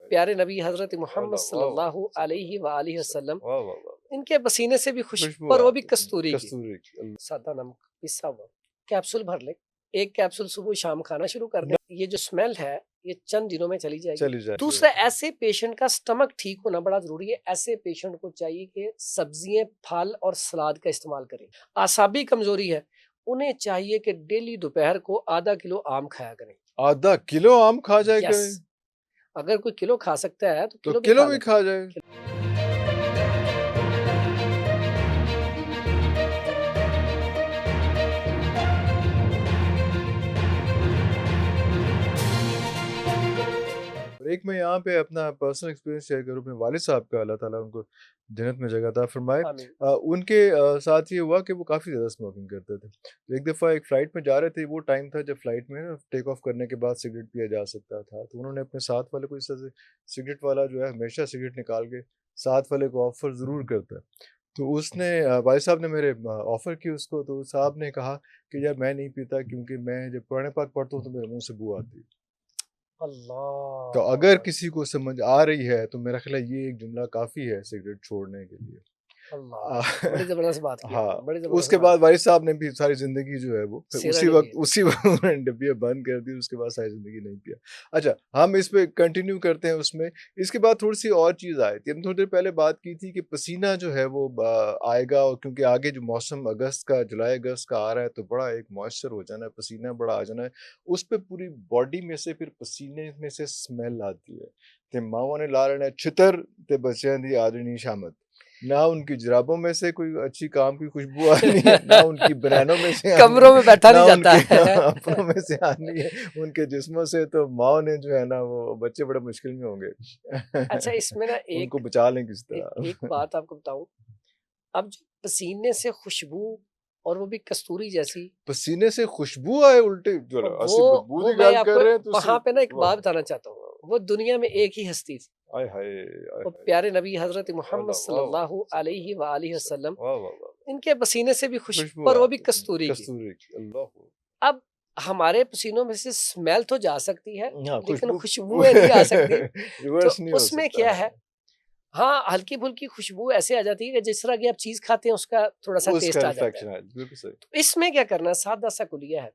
پیارے نبی حضرت محمد صلی اللہ علیہ وآلہ وسلم ان کے پسینے سے بھی خوشبو، اور وہ بھی کستوری کی، سادہ نمک پسا ہوا کیپسول بھر لے، ایک کیپسول صبح شام کھانا شروع کر دیں. یہ جو اسمیل ہے یہ چند دنوں میں چلی جائے گی. دوسرا، ایسے پیشنٹ کا سٹمک ٹھیک ہونا بڑا ضروری ہے. ایسے پیشنٹ کو چاہیے کہ سبزیاں، پھل اور سلاد کا استعمال کریں. اعصابی کمزوری ہے، انہیں چاہیے کہ ڈیلی دوپہر کو آدھا کلو آم کھایا کریں. آدھا کلو آم کھا جائے کریں؟ اگر کوئی کلو کھا سکتا ہے تو کلو بھی کھا جائے. ایک میں یہاں پہ اپنا پرسنل ایکسپیرینس شیئر کروں اپنے والد صاحب کا، اللہ تعالیٰ ان کو جنت میں جگہ عطا فرمائے. ان کے ساتھ یہ ہوا کہ وہ کافی زیادہ اسموکنگ کرتے تھے. ایک دفعہ ایک فلائٹ میں جا رہے تھے، وہ ٹائم تھا جب فلائٹ میں ٹیک آف کرنے کے بعد سگریٹ پیا جا سکتا تھا. تو انہوں نے اپنے ساتھ والے کو، اس طرح سے سگریٹ والا جو ہے ہمیشہ سگریٹ نکال کے ساتھ والے کو آفر ضرور کرتا ہے. تو اس نے، والد صاحب نے میرے آفر کی اس کو، تو صاحب نے کہا کہ یار میں نہیں پیتا، کیونکہ میں جب قرآن پاک پڑھتا ہوں تو میرے منہ سے بو آتی ہے. اللہ، تو اگر کسی کو سمجھ آ رہی ہے تو میرا خیال ہے یہ ایک جملہ کافی ہے سگریٹ چھوڑنے کے لیے. بڑی زبردست بات کی. ہاں، اس کے بعد والد صاحب نے بھی ساری زندگی جو ہے وہ اسی وقت انہوں نے ڈبیاں بند کر دی. اس کے بعد ساری زندگی نہیں پیا. اچھا، ہم اس پہ کنٹینیو کرتے ہیں. اس میں اس کے بعد تھوڑی سی اور چیز آئی تھی. ہم تھوڑی دیر پہلے بات کی تھی کہ پسینہ جو ہے وہ آئے گا، اور کیونکہ آگے جو موسم اگست کا، جولائی اگست کا آ رہا ہے، تو بڑا ایک موئسچر ہو جانا ہے، پسینہ بڑا آ جانا ہے. اس پہ پوری باڈی میں سے پھر پسینے میں سے اسمیل آتی ہے. تے ماں نے لا لینا چھتر تے بچیاں دی آجنی شامت. نہ ان کی جرابوں میں سے کوئی اچھی کام کی خوشبو آنی ہے، نہ ان کی بنانوں میں سے، کمروں میں بیٹھا نہیں جاتا ہے، اپنوں میں سے آنی ہے، ان کے جسموں سے. تو ماں نے جو ہے نا، وہ بچے بڑے مشکل میں ہوں گے. اچھا، اس میں نا ان کو بچا لیں کس طرح. ایک بات آپ کو بتاؤں، اب جو پسینے سے خوشبو، اور وہ بھی کستوری جیسی، پسینے سے خوشبو آئے الٹے، وہ میں آپ کو وہاں پہ نا ایک بات بتانا چاہتا ہوں. وہ دنیا میں ایک ہی ہستی تھی، وہ پیارے نبی حضرت محمد صلی اللہ علیہ وآلہ وسلم، ان کے پسینے سے بھی خوشبو، اور وہ بھی کستوری کی. اب ہمارے پسینوں میں سے اسمیل تو جا سکتی ہے لیکن خوشبوئیں نہیں آ سکتی. تو اس میں کیا ہے، ہاں ہلکی پھلکی خوشبو ایسے آ جاتی ہے کہ جس طرح کی آپ چیز کھاتے ہیں اس کا تھوڑا سا ٹیسٹ آ جاتا ہے. تو اس میں کیا کرنا ہے، سادہ سا کلیہ ہے.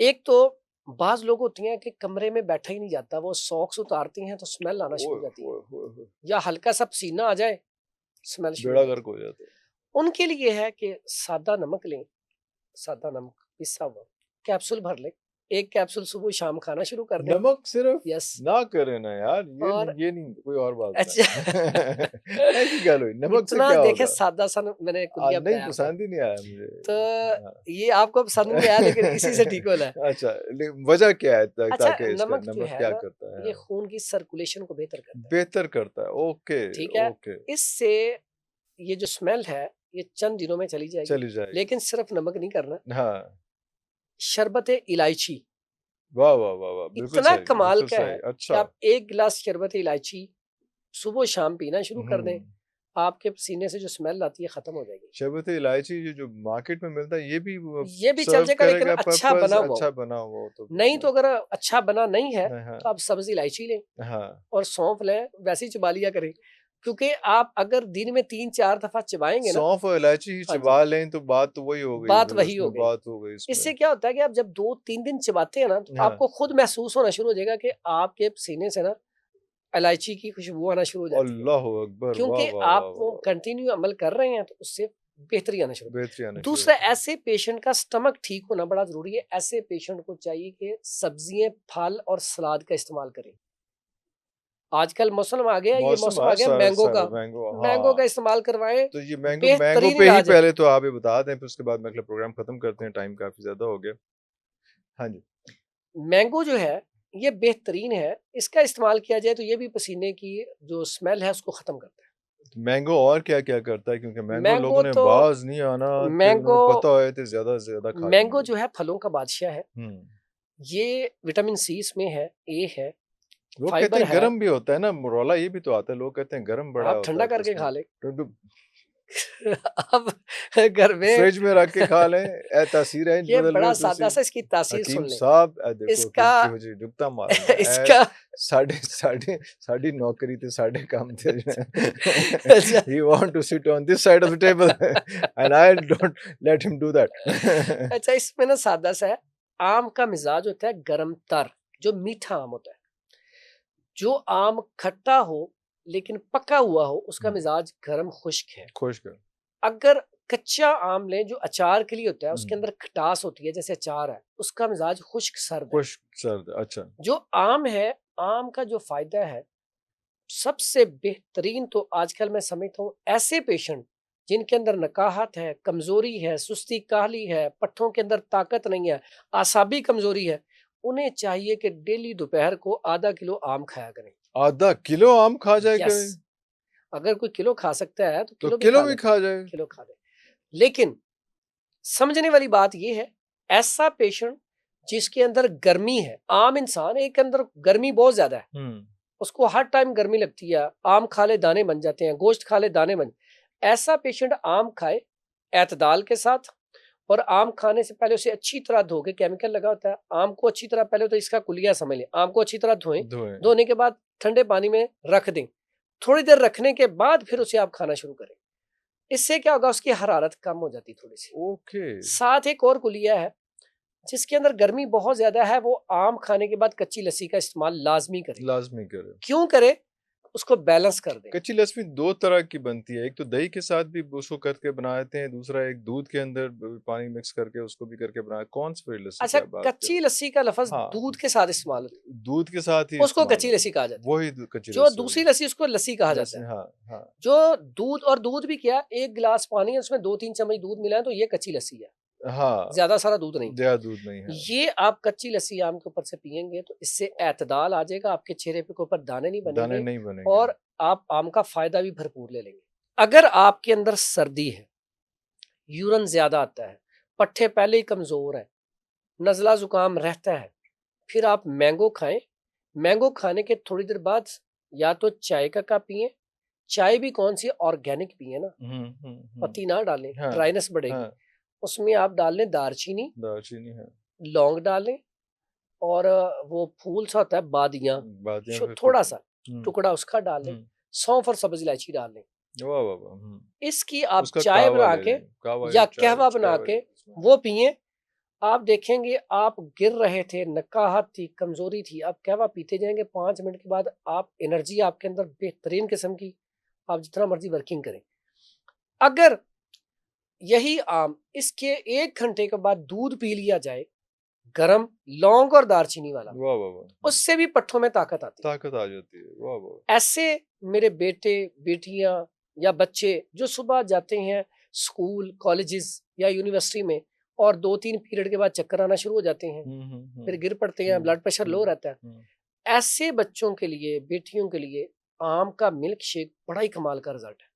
ایک تو بعض لوگ ہوتی ہیں کہ کمرے میں بیٹھا ہی نہیں جاتا، وہ ساکس اتارتی ہیں تو اسمیل آنا شروع ہو جاتی ہے، یا ہلکا سا پسینہ آ جائے اسمیل شروع ہو جاتی ہے. ان کے لیے ہے کہ سادہ نمک لیں، سادہ نمک پسا ہوا کیپسول بھر لیں، ایک کیپسول صبح شام کھانا شروع کر دیں. نمک صرف یس نہ کرے نا یار، یہ نہیں کوئی اور بات. اچھا ایسی گل ہوئی، نمک سے کیا دیکھیں ہوگا؟ سادہ سا میں نے کلیہ نہیں، بتایا، پسند ہی نہیں آیا مجھے. تو یہ آپ کو پسند نہیں آیا لیکن اسی سے ٹھیک ہونا ہے. اچھا، وجہ کیا ہے اچھا، تاکہ اس کا نمک جو نمک ہے کیا نا، کرتا ہے؟ یہ خون کی سرکولیشن کو بہتر کرتا ہے. اوکے، ٹھیک ہے. اوکے. اس سے یہ جو اسمیل ہے یہ چند دنوں میں چلی جائے گی، لیکن صرف نمک نہیں کرنا. ہاں، شربت الائچی واہ واہ واہ واہ، بالکل اتنا صحیح، کمال بالکل کا ہے صحیح. کہ اچھا، آپ ایک گلاس شربت الائچی صبح و شام پینا شروع کر دیں، آپ کے پسینے سے جو اسمیل آتی ہے ختم ہو جائے گی. شربت الائچی جو مارکیٹ میں ملتا ہے یہ بھی چل جائے گا، لیکن اچھا بنا ہوا تو نہیں. تو اگر اچھا بنا نہیں ہے تو آپ سبز الائچی لیں اور سونف لیں، ویسے ہی چبا لیا کریں، کیونکہ آپ اگر دن میں 3-4 دفعہ چبائیں گے نا، سونف اور الائچی چبا لیں تو بات تو وہی ہو گئی. اس سے کیا ہوتا ہے کہ آپ جب 2-3 دن چباتے ہیں نا تو آپ کو خود محسوس ہونا شروع ہو جائے گا کہ آپ کے پسینے سے نا الائچی کی خوشبو آنا شروع ہو جاتی ہے. اللہ اکبر، کیونکہ آپ وہ کنٹینیو عمل کر رہے ہیں تو اس سے بہتری آنا شروع. دوسرا، ایسے پیشنٹ کا سٹمک ٹھیک ہونا بڑا ضروری ہے. ایسے پیشنٹ کو چاہیے کہ سبزیاں، پھل اور سلاد کا استعمال کریں. آج کل موسم آ گیا، یہ موسم آ گیا مینگو کا استعمال کروائیں. تو یہ مینگو پہ ہی پہلے تو آپ یہ بتا دیں، پھر اس کے بعد میں اگلا پروگرام ختم کرتے ہیں، ٹائم کافی زیادہ ہو گیا. ہاں جی، مینگو جو ہے یہ بہترین ہے، اس کا استعمال کیا جائے تو یہ بھی پسینے کی جو اسمیل ہے اس کو ختم کرتا ہے. مینگو اور کیا کیا کرتا ہے؟ کیونکہ مینگو لوگوں نے باز نہیں آنا، مینگو پتہ ہوئے تھے زیادہ سے زیادہ کھا. مینگو جو ہے پھلوں کا بادشاہ ہے. یہ وٹامن سی اس میں ہے، اے ہے. لوگ کہتے ہیں گرم بھی ہوتا ہے نا، مورولا یہ بھی تو آتا ہے، لوگ کہتے ہیں گرم بڑا آپ ٹھنڈا کر کے کھا لیں. اب گھر میں فریج میں رکھ کے کھا لیں، تاثیر ہے یہ بڑا سادہ سا، اس کی تاثیر سن حکیم لیں. صاحب اس کا جگتا مارنا اس کا ساڈی نوکری تے ساڈے کام تے اچھا he want to sit on this side of the table and I don't let him do that. اچھا اس میں نا سادہ سا ہے. آم کا مزاج ہوتا ہے گرم تر، جو میٹھا آم ہوتا ہے. جو آم کھٹا ہو لیکن پکا ہوا ہو اس کا مزاج گرم خشک ہے. خشک. اگر کچا آم لیں جو اچار کے لیے ہوتا ہے، اس کے اندر کھٹاس ہوتی ہے جیسے اچار ہے، اس کا مزاج خشک سرد ہے. خشک سرد. اچھا. جو آم ہے، آم کا جو فائدہ ہے سب سے بہترین، تو آج کل میں سمجھتا ہوں ایسے پیشنٹ جن کے اندر نکاہت ہے، کمزوری ہے، سستی کاہلی ہے، پٹھوں کے اندر طاقت نہیں ہے، اعصابی کمزوری ہے، انہیں چاہیے کہ ڈیلی دوپہر کو آدھا کلو آم کھایا کریں. آدھا کلو آم کھا جائے کریں. اگر کوئی کلو کھا سکتا ہے تو کلو بھی کھا جائے. کلو کھا دے. لیکن سمجھنے والی بات یہ ہے، ایسا پیشنٹ جس کے اندر گرمی ہے، عام انسان ایک اندر گرمی بہت زیادہ ہے، اس کو ہر ٹائم گرمی لگتی ہے، آم کھا لے دانے بن جاتے ہیں، گوشت کھا لے دانے بن. ایسا پیشنٹ آم کھائے اعتدال کے ساتھ، اور آم کھانے سے پہلے اسے اچھی طرح دھو کے، کیمیکل لگا ہوتا ہے آم کو، اچھی طرح پہلے تو اس کا کلیہ سمجھ لیں، آم کو اچھی طرح دھوئیں، دھونے کے بعد ٹھنڈے پانی میں رکھ دیں، تھوڑی دیر رکھنے کے بعد پھر اسے آپ کھانا شروع کریں. اس سے کیا ہوگا، اس کی حرارت کم ہو جاتی تھوڑی سی. ساتھ ایک اور کلیہ ہے جس کے اندر گرمی بہت زیادہ ہے، وہ آم کھانے کے بعد کچی لسی کا استعمال لازمی کرے. کیوں کرے؟ اس کو بیلنس کر دیں. کچی لسی دو طرح کی بنتی ہے، ایک تو دہی کے ساتھ بھی اس کو کر کے بناتے ہیں، دوسرا ایک دودھ کے اندر پانی مکس کر کے اس کو بھی کر کے بناتے ہیں. کون سی لسی؟ اچھا، کچی لسی کا لفظ دودھ کے ساتھ استعمال ہوتا ہے، دودھ کے ساتھ ہی اس کو کچی لسی کہا جاتا ہے. وہی کچی لسی. جو دوسری لسی اس کو لسی کہا جاتا ہے. جو دودھ، اور دودھ بھی کیا، ایک گلاس پانی ہے اس میں 2-3 چمچ دودھ ملا ہے تو یہ کچی لسی ہے. زیادہ سارا دودھ نہیں ہے. یہ آپ کچی لسی آم کے اوپر سے پئیں گے تو اس سے اعتدال آ جائے گا، آپ کے چہرے پہ اوپر دانے نہیں بنے گے، اور آپ آم کا فائدہ بھی بھرپور لے لیں گے. اگر آپ کے اندر سردی ہے، یورن زیادہ آتا ہے، پٹھے پہلے ہی کمزور ہے، نزلہ زکام رہتا ہے، پھر آپ مینگو کھائیں. مینگو کھانے کے تھوڑی دیر بعد یا تو چائے کا کپ پئیں، چائے بھی کون سی آرگینک پئیں نا، پتی نہ ڈالیں، ڈرائنس بڑھے گی. اس میں آپ ڈال لیں دار چینی ہے، لونگ ڈال لیں، اور وہ پھول سا ہوتا ہے بادیاں، تھوڑا سا ٹکڑا اس کا ڈال لیں، سونف اور سبز الائچی ڈال لیں. اس کی آپ چائے بنا کے یا قہوہ بنا کے وہ پئیں. آپ دیکھیں گے آپ گر رہے تھے، نکاہت تھی، کمزوری تھی، آپ قہوہ پیتے جائیں گے، 5 منٹ کے بعد آپ انرجی آپ کے اندر بہترین قسم کی، آپ جتنا مرضی ورکنگ کریں. اگر یہی آم اس کے 1 گھنٹے کے بعد دودھ پی لیا جائے گرم، لونگ اور دار چینی والا، اس سے بھی پٹھوں میں طاقت آتی ہے. ایسے میرے بیٹے بیٹیاں یا بچے جو صبح جاتے ہیں اسکول، کالجز یا یونیورسٹی میں، اور 2-3 پیریڈ کے بعد چکر آنا شروع ہو جاتے ہیں، پھر گر پڑتے ہیں، بلڈ پریشر لو رہتا ہے، ایسے بچوں کے لیے، بیٹیوں کے لیے آم کا ملک شیک بڑا ہی کمال کا رزلٹ ہے.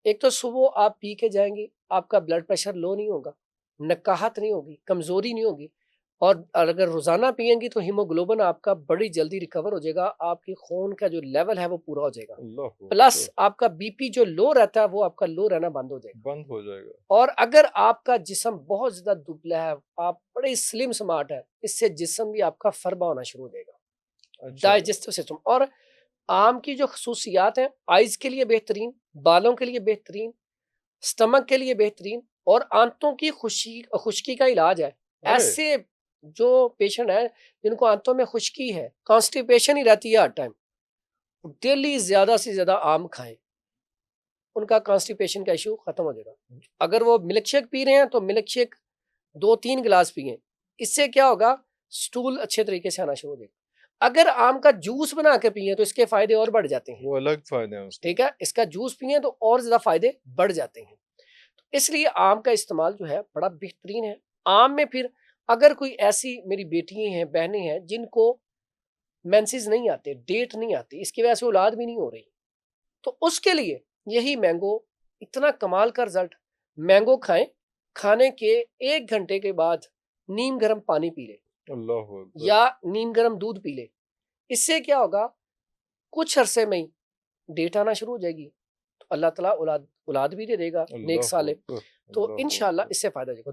ایک تو صبح آپ پی کے جائیں گے، آپ کا بلڈ پریشر لو نہیں ہوگا، نکاہت نہیں ہوگی، کمزوری نہیں ہوگی، اور اگر روزانہ پئیں گی تو ہیموگلوبن آپ کا بڑی جلدی ریکور ہو جائے گا، آپ کی خون کا جو لیول ہے وہ پورا ہو جائے گا، پلس آپ کا بی پی جو لو رہتا ہے وہ آپ کا لو رہنا بند ہو جائے گا. اور اگر آپ کا جسم بہت زیادہ دبلا ہے، آپ بڑے سلم سمارٹ ہے، اس سے جسم بھی آپ کا فربا ہونا شروع ہو جائے گا، ڈائجسٹو سسٹم. اور آم کی جو خصوصیات ہیں، آئز کے لیے بہترین، بالوں کے لیے بہترین، سٹمک کے لیے بہترین، اور آنتوں کی خشکی کا علاج ہے. ایسے جو پیشنٹ ہیں جن کو آنتوں میں خشکی ہے، کانسٹیپیشن ہی رہتی ہے ہر ٹائم، ڈیلی زیادہ سے زیادہ آم کھائیں، ان کا کانسٹیپیشن کا ایشو ختم ہو جائے گا. اگر وہ ملک شیک پی رہے ہیں تو ملک شیک 2-3 گلاس پئیں، اس سے کیا ہوگا، سٹول اچھے طریقے سے آنا شروع ہو جائے گا. اگر آم کا جوس بنا کے پئیں تو اس کے فائدے اور بڑھ جاتے ہیں، وہ الگ فائدے ہیں، ٹھیک ہے، اس کا جوس پئیں تو اور زیادہ فائدے بڑھ جاتے ہیں. اس لیے آم کا استعمال جو ہے بڑا بہترین ہے. آم میں پھر اگر کوئی ایسی میری بیٹیاں ہیں، بہنیں ہیں جن کو مینسز نہیں آتے، ڈیٹ نہیں آتی، اس کی وجہ سے اولاد بھی نہیں ہو رہی، تو اس کے لیے یہی مینگو اتنا کمال کا رزلٹ. مینگو کھائیں، کھانے کے 1 گھنٹے کے بعد نیم گرم پانی پی لیں، یا نیم گرم دودھ پی لیں. اس سے کیا ہوگا، کچھ عرصے میں ہی ڈیٹ آنا شروع ہو جائے گی، تو اللہ تعالیٰ اولاد بھی دے دے گا نیک صالح، تو انشاءاللہ اس سے فائدہ ہوگا.